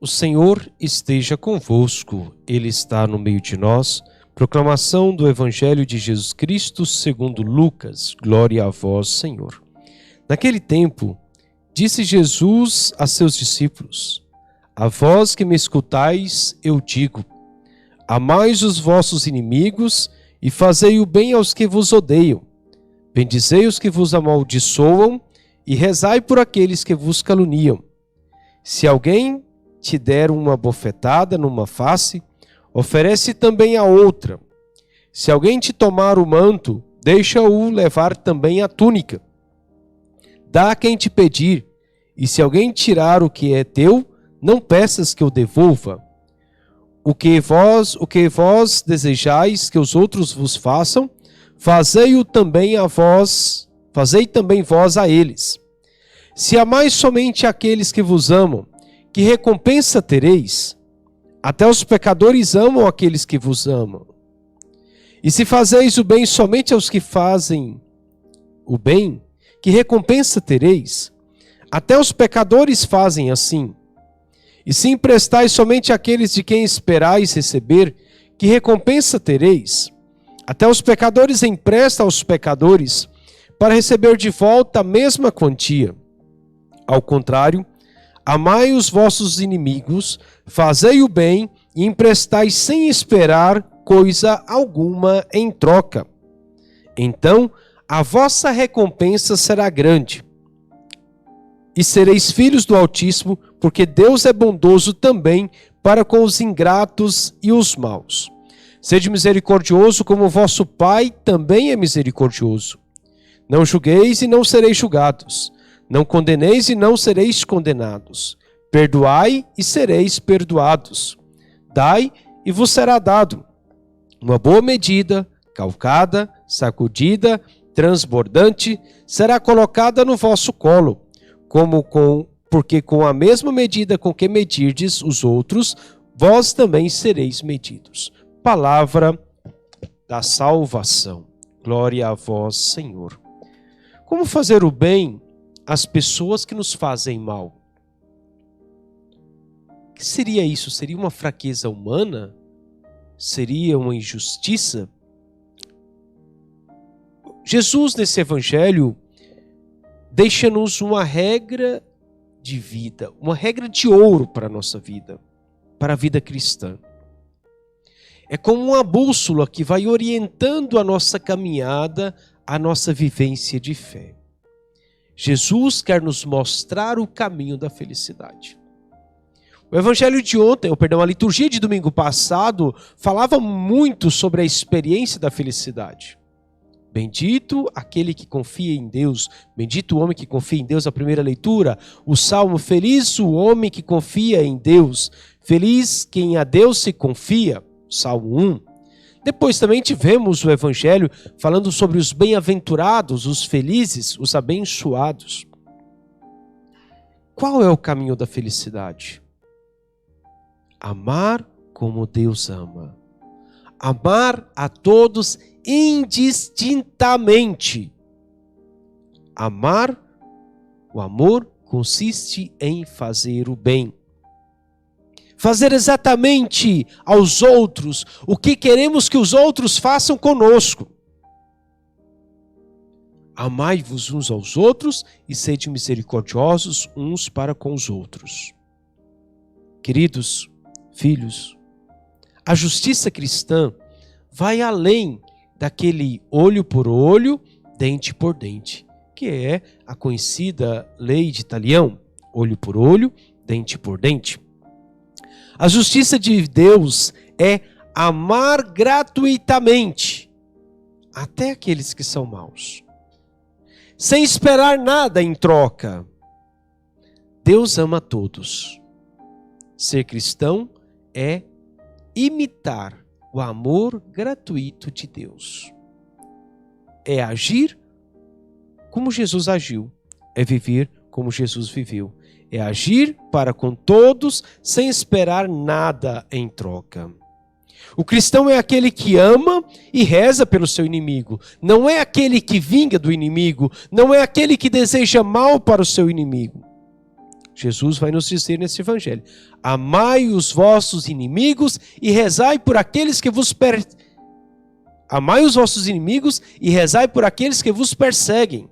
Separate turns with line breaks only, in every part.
O Senhor esteja convosco, Ele está no meio de nós. Proclamação do Evangelho de Jesus Cristo segundo Lucas. Glória a vós, Senhor. Naquele tempo, disse Jesus a seus discípulos: A vós que me escutais, eu digo, amais os vossos inimigos e fazei o bem aos que vos odeiam. Bendizei os que vos amaldiçoam e rezai por aqueles que vos caluniam. Se alguém te der uma bofetada numa face, oferece também a outra. Se alguém te tomar o manto, deixa-o levar também a túnica. Dá a quem te pedir, e se alguém tirar o que é teu, não peças que eu devolva. O que vós desejais que os outros vos façam, fazei também vós a eles. Se amais somente aqueles que vos amam, que recompensa tereis? Até os pecadores amam aqueles que vos amam. E se fazeis o bem somente aos que fazem o bem, que recompensa tereis? Até os pecadores fazem assim. E se emprestais somente àqueles de quem esperais receber, que recompensa tereis? Até os pecadores emprestam aos pecadores, para receber de volta a mesma quantia. Ao contrário, amai os vossos inimigos, fazei o bem e emprestai sem esperar coisa alguma em troca. Então a vossa recompensa será grande. E sereis filhos do Altíssimo, porque Deus é bondoso também para com os ingratos e os maus. Sede misericordioso como vosso Pai também é misericordioso. Não julgueis e não sereis julgados. Não condeneis e não sereis condenados. Perdoai e sereis perdoados. Dai e vos será dado. Uma boa medida, calcada, sacudida, transbordante, será colocada no vosso colo, porque com a mesma medida com que medirdes os outros, vós também sereis medidos. Palavra da salvação. Glória a vós, Senhor. Como fazer o bem às pessoas que nos fazem mal? O que seria isso? Seria uma fraqueza humana? Seria uma injustiça? Jesus, nesse evangelho, deixa-nos uma regra de vida, uma regra de ouro para a nossa vida, para a vida cristã. É como uma bússola que vai orientando a nossa caminhada, a nossa vivência de fé. Jesus quer nos mostrar o caminho da felicidade. O evangelho de ontem, a liturgia de domingo passado, falava muito sobre a experiência da felicidade. Bendito aquele que confia em Deus, bendito o homem que confia em Deus, a primeira leitura, o salmo, feliz o homem que confia em Deus, feliz quem a Deus se confia, salmo 1. Depois também tivemos o evangelho falando sobre os bem-aventurados, os felizes, os abençoados. Qual é o caminho da felicidade? Amar como Deus ama. Amar a todos indistintamente. O amor consiste em fazer o bem. Fazer exatamente aos outros o que queremos que os outros façam conosco. Amai-vos uns aos outros e sede misericordiosos uns para com os outros. Queridos filhos, a justiça cristã vai além daquele olho por olho, dente por dente, que é a conhecida lei de Talião, olho por olho, dente por dente. A justiça de Deus é amar gratuitamente até aqueles que são maus, sem esperar nada em troca. Deus ama todos. Ser cristão é imitar o amor gratuito de Deus. É agir como Jesus agiu, é viver como Jesus viveu. É agir para com todos sem esperar nada em troca. O cristão é aquele que ama e reza pelo seu inimigo. Não é aquele que vinga do inimigo. Não é aquele que deseja mal para o seu inimigo. Jesus vai nos dizer nesse evangelho: amai os vossos inimigos e rezai por aqueles que vos Amai os vossos inimigos e rezai por aqueles que vos perseguem.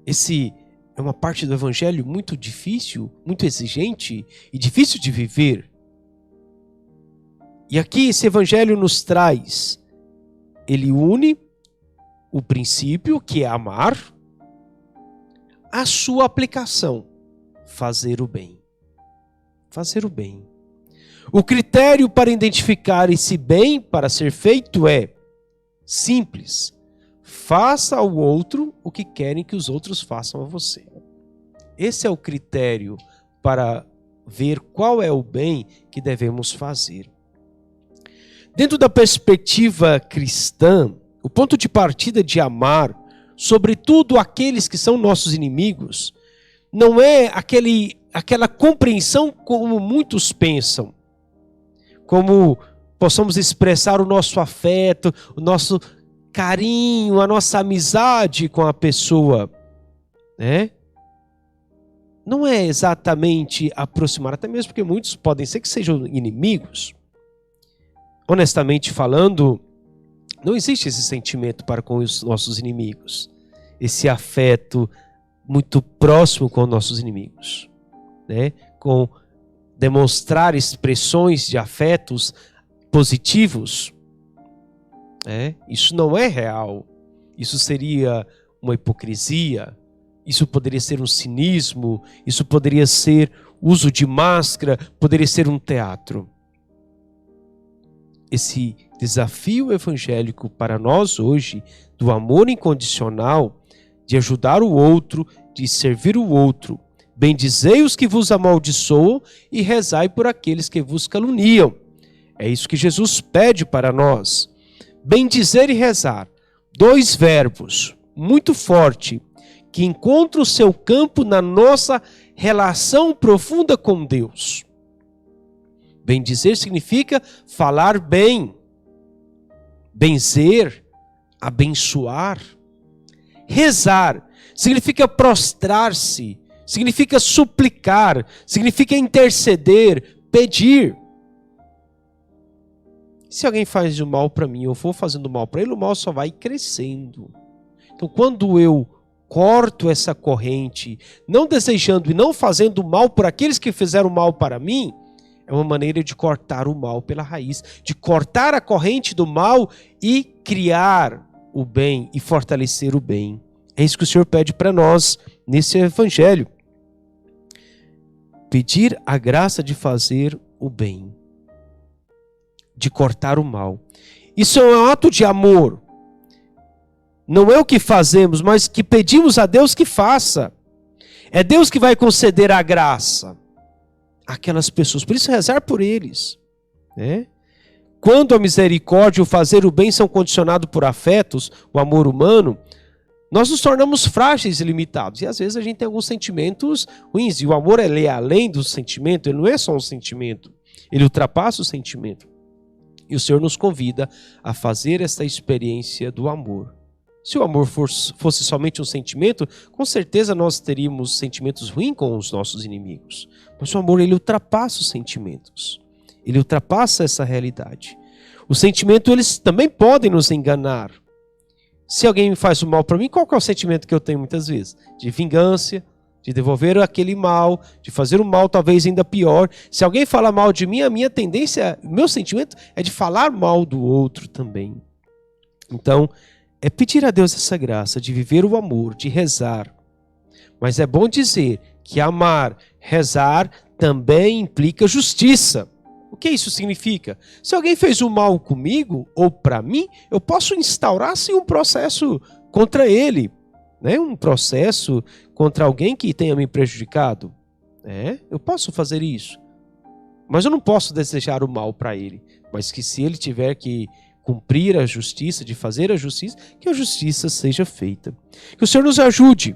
Esse é uma parte do evangelho muito difícil, muito exigente e difícil de viver. E aqui esse evangelho nos traz, ele une o princípio, que é amar, a sua aplicação, fazer o bem. Fazer o bem. O critério para identificar esse bem para ser feito é simples. Faça ao outro o que querem que os outros façam a você. Esse é o critério para ver qual é o bem que devemos fazer. Dentro da perspectiva cristã, o ponto de partida de amar, sobretudo aqueles que são nossos inimigos, não é aquela compreensão como muitos pensam, como possamos expressar o nosso afeto, o nosso carinho, a nossa amizade com a pessoa, né? Não é exatamente aproximar, até mesmo porque muitos podem ser que sejam inimigos. Honestamente falando, não existe esse sentimento para com os nossos inimigos, esse afeto muito próximo com os nossos inimigos, né? Com demonstrar expressões de afetos positivos, né? Isso não é real. Isso seria uma hipocrisia. Isso poderia ser um cinismo. Isso poderia ser uso de máscara. Poderia ser um teatro. Esse desafio evangélico para nós hoje, do amor incondicional, de ajudar o outro, de servir o outro, bendizei os que vos amaldiçoam e rezai por aqueles que vos caluniam. É isso que Jesus pede para nós. Bendizer e rezar. Dois verbos muito fortes que encontram o seu campo na nossa relação profunda com Deus. Bendizer significa falar bem. Benzer, abençoar. Rezar significa prostrar-se, significa suplicar, significa interceder, pedir. Se alguém faz o mal para mim, eu vou fazendo mal para ele, o mal só vai crescendo. Então, quando eu corto essa corrente, não desejando e não fazendo mal por aqueles que fizeram mal para mim, é uma maneira de cortar o mal pela raiz, de cortar a corrente do mal e criar o bem e fortalecer o bem. É isso que o Senhor pede para nós nesse evangelho. Pedir a graça de fazer o bem, de cortar o mal. Isso é um ato de amor. Não é o que fazemos, mas que pedimos a Deus que faça. É Deus que vai conceder a graça àquelas pessoas. Por isso, rezar por eles, né? Quando a misericórdia e o fazer o bem são condicionados por afetos, o amor humano, nós nos tornamos frágeis e limitados. E às vezes a gente tem alguns sentimentos ruins. E o amor, ele é além do sentimento, ele não é só um sentimento. Ele ultrapassa o sentimento. E o Senhor nos convida a fazer esta experiência do amor. Se o amor fosse somente um sentimento, com certeza nós teríamos sentimentos ruins com os nossos inimigos. Mas o amor, ele ultrapassa os sentimentos. Ele ultrapassa essa realidade. Os sentimentos, eles também podem nos enganar. Se alguém me faz o mal para mim, qual que é o sentimento que eu tenho muitas vezes? De vingança, de devolver aquele mal, de fazer o mal talvez ainda pior. Se alguém fala mal de mim, a minha tendência, o meu sentimento é de falar mal do outro também. Então, é pedir a Deus essa graça de viver o amor, de rezar. Mas é bom dizer que amar, rezar, também implica justiça. O que isso significa? Se alguém fez o mal comigo ou para mim, eu posso instaurar sim um processo contra ele, né? Um processo contra alguém que tenha me prejudicado. Eu posso fazer isso. Mas eu não posso desejar o mal para ele. Mas que se ele tiver que cumprir a justiça, de fazer a justiça, que a justiça seja feita. Que o Senhor nos ajude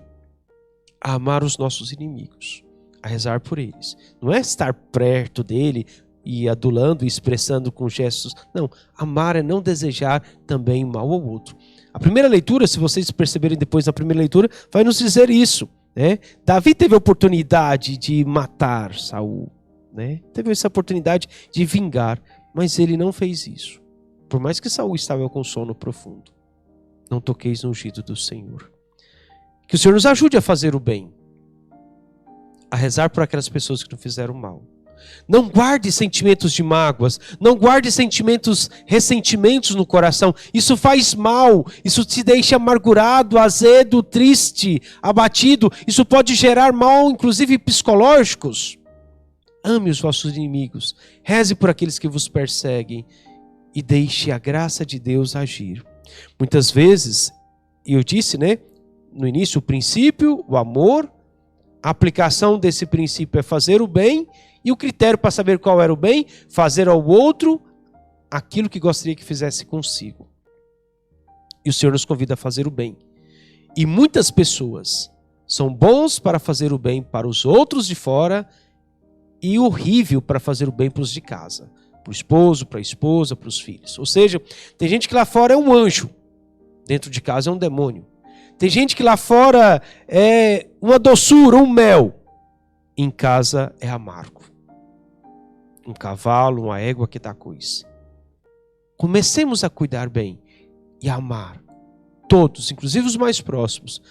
a amar os nossos inimigos, a rezar por eles. Não é estar perto dele e adulando e expressando com gestos. Não, amar é não desejar também mal ao outro. A primeira leitura, se vocês perceberem depois da primeira leitura, vai nos dizer isso. né? Davi teve a oportunidade de matar Saul, né? Teve essa oportunidade de vingar, mas ele não fez isso. Por mais que Saul estava com sono profundo. Não toqueis no ungido do Senhor. Que o Senhor nos ajude a fazer o bem, a rezar por aquelas pessoas que nos fizeram mal. Não guarde sentimentos de mágoas, não guarde ressentimentos no coração. Isso faz mal, isso te deixa amargurado, azedo, triste, abatido. Isso pode gerar mal, inclusive psicológicos. Ame os vossos inimigos, reze por aqueles que vos perseguem e deixe a graça de Deus agir. Muitas vezes, e eu disse, né, no início, o princípio, o amor, a aplicação desse princípio é fazer o bem, e o critério para saber qual era o bem, fazer ao outro aquilo que gostaria que fizesse consigo. E o Senhor nos convida a fazer o bem. E muitas pessoas são bons para fazer o bem para os outros de fora e horrível para fazer o bem para os de casa. Para o esposo, para a esposa, para os filhos. Ou seja, tem gente que lá fora é um anjo, dentro de casa é um demônio. Tem gente que lá fora é uma doçura, um mel, em casa é amargo. Um cavalo, uma égua que dá coice. Comecemos a cuidar bem e a amar todos, inclusive os mais próximos,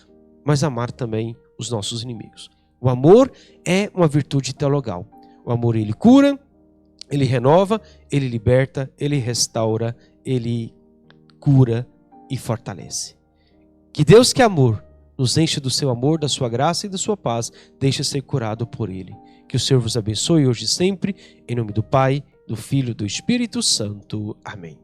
mas amar também os nossos inimigos. O amor é uma virtude teologal. O amor, ele cura, ele renova, ele liberta, ele restaura, ele cura e fortalece. Que Deus, que é amor, nos enche do seu amor, da sua graça e da sua paz, deixe ser curado por ele. Que o Senhor vos abençoe hoje e sempre, em nome do Pai, do Filho e do Espírito Santo. Amém.